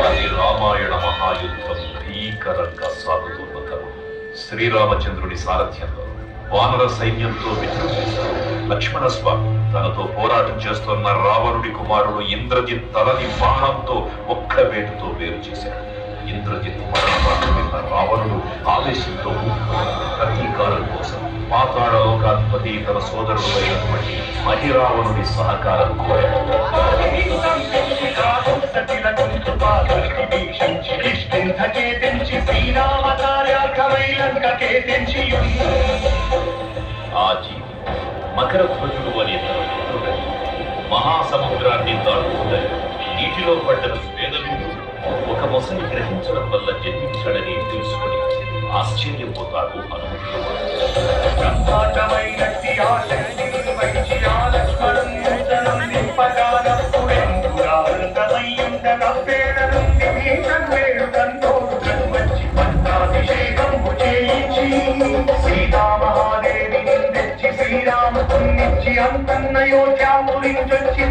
అది రామాయణ మహాయుద్ధం భీకరంగా సాగుతున్న తరుణం. శ్రీరామచంద్రుని సారథ్యంలో వానర సైన్యంతో విజృంభిస్తూ లక్ష్మణస్వామి తనతో పోరాటం చేస్తున్న రావణుడి కుమారుడు ఇంద్రజిత్ తలని బాణంతో ఒక్క వేటుతో వేరు చేశాడు. ఇంద్రజిత్ మరణవార్త విన్న రావణుడు ఆవేశంతో ప్రతీకారం కోసం పాతాళ లోకాధిపతి తన సోదరుడు అయినటువంటి మహిరావణుడి సహకారం కోరాడు. ఆ జీవి మకర ధ్వజుడు అనే తన పుత్రుడు మహాసముద్రాన్ని దాటుతుందని నీటిలో పడ్డను వేదవిందు ఒక మొసలి గ్రహించడం వల్ల జన్మించాడని తెలుసుకుని ఆశ్చర్యపోతాడు హనుమంతుడు. సీతామహాదేవిని తెచ్చి శ్రీరామకున్నిచ్చి అంతన్నయోధ్యాములించొచ్చి